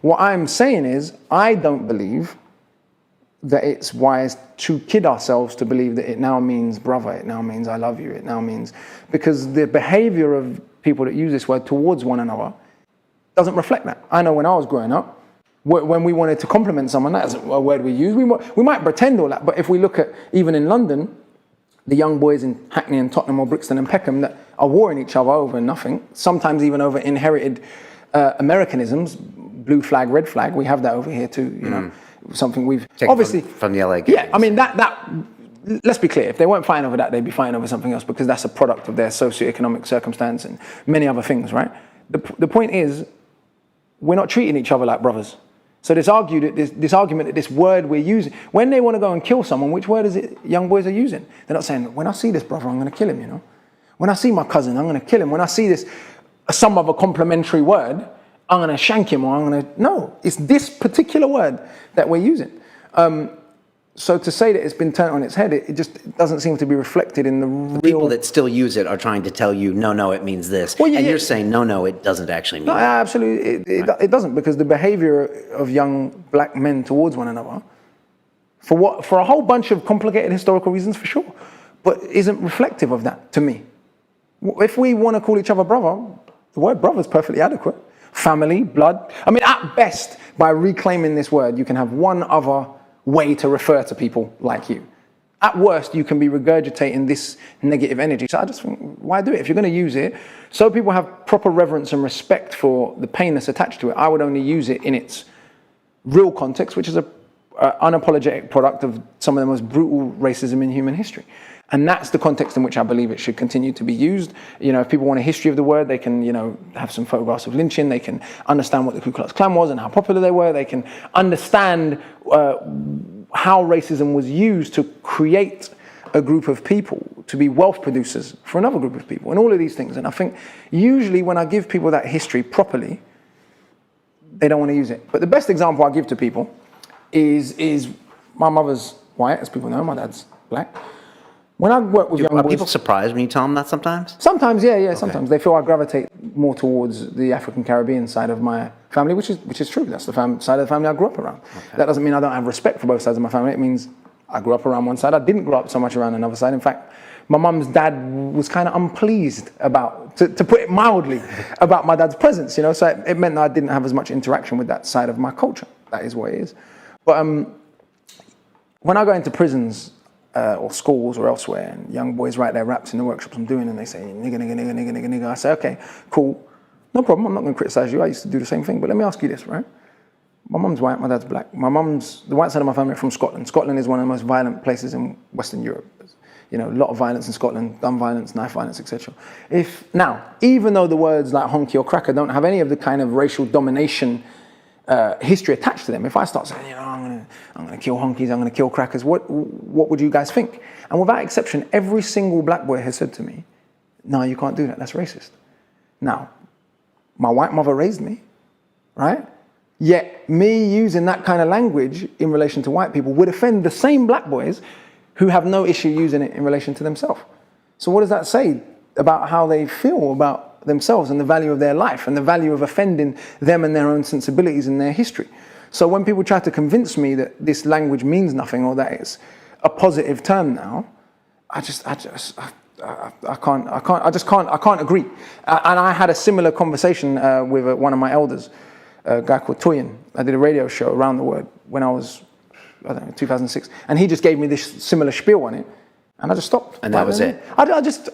What I'm saying is, I don't believe that it's wise to kid ourselves to believe that it now means brother, it now means I love you, it now means, because the behavior of people that use this word towards one another doesn't reflect that. I know when I was growing up, when we wanted to compliment someone, that's a word we use. We might pretend all that, but if we look at, even in London, the young boys in Hackney and Tottenham or Brixton and Peckham that are warring each other over nothing, sometimes even over inherited Americanisms, blue flag, red flag, we have that over here too, you know, something we've taken obviously from the LA games. Yeah, I mean that let's be clear, if they weren't fighting over that, they'd be fighting over something else, because that's a product of their socioeconomic circumstance and many other things, right? The point is, we're not treating each other like brothers. So this argument that this word we're using, when they want to go and kill someone, which word is it young boys are using? They're not saying, when I see this brother, I'm going to kill him, you know? When I see my cousin, I'm going to kill him. When I see this, some other complimentary word, I'm going to shank him, or I'm going to... No, it's this particular word that we're using. So to say that it's been turned on its head, it just doesn't seem to be reflected in the real... People that still use it are trying to tell you, no, it means this. Well, and you're saying, no, it doesn't actually mean that. Absolutely, it doesn't, because the behavior of young black men towards one another, for a whole bunch of complicated historical reasons, for sure, but isn't reflective of that, to me. If we want to call each other brother, the word brother is perfectly adequate. Family, blood. I mean, at best, by reclaiming this word, you can have one other way to refer to people like you. At worst, you can be regurgitating this negative energy. So I just think, why do it? If you're going to use it, so people have proper reverence and respect for the pain that's attached to it, I would only use it in its real context, which is an unapologetic product of some of the most brutal racism in human history. And that's the context in which I believe it should continue to be used. You know, if people want a history of the word, they can, you know, have some photographs of lynching. They can understand what the Ku Klux Klan was and how popular they were. They can understand how racism was used to create a group of people to be wealth producers for another group of people, and all of these things. And I think usually when I give people that history properly, they don't want to use it. But the best example I give to people is my mother's white, as people know, my dad's black. When I work with young boys... Are people surprised when you tell them that sometimes? Sometimes, yeah, okay. Sometimes. They feel I gravitate more towards the African Caribbean side of my family, which is true. That's the side of the family I grew up around. Okay. That doesn't mean I don't have respect for both sides of my family. It means I grew up around one side. I didn't grow up so much around another side. In fact, my mum's dad was kind of unpleased about, to put it mildly, about my dad's presence, you know? So it meant that I didn't have as much interaction with that side of my culture. That is what it is. But when I go into prisons, or schools or elsewhere, and young boys write their raps in the workshops I'm doing, and they say, nigga, nigga, nigga, nigga, nigga, nigga. I say, okay, cool, no problem, I'm not going to criticize you. I used to do the same thing, but let me ask you this, right? My mum's white, my dad's black. The white side of my family are from Scotland. Scotland is one of the most violent places in Western Europe. You know, a lot of violence in Scotland, gun violence, knife violence, etc. Now, even though the words like honky or cracker don't have any of the kind of racial domination history attached to them, if I start saying, you know, I'm gonna kill honkies, I'm gonna kill crackers, what would you guys think? And without exception, every single black boy has said to me, no, you can't do that, that's racist. Now, my white mother raised me, right? Yet me using that kind of language in relation to white people would offend the same black boys who have no issue using it in relation to themselves. So what does that say about how they feel about themselves and the value of their life and the value of offending them and their own sensibilities and their history? So when people try to convince me that this language means nothing or that it's a positive term now, I can't agree. And I had a similar conversation with one of my elders, a guy called Toyin. I did a radio show around the world when I was, I don't know, 2006, and he just gave me this similar spiel on it. And I just stopped. And that was it? I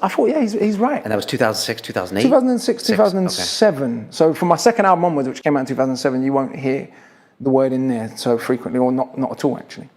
thought, yeah, he's right. And that was 2006, 2008? 2006, 2007. Okay. So from my second album onwards, which came out in 2007, you won't hear the word in there so frequently, or not at all, actually.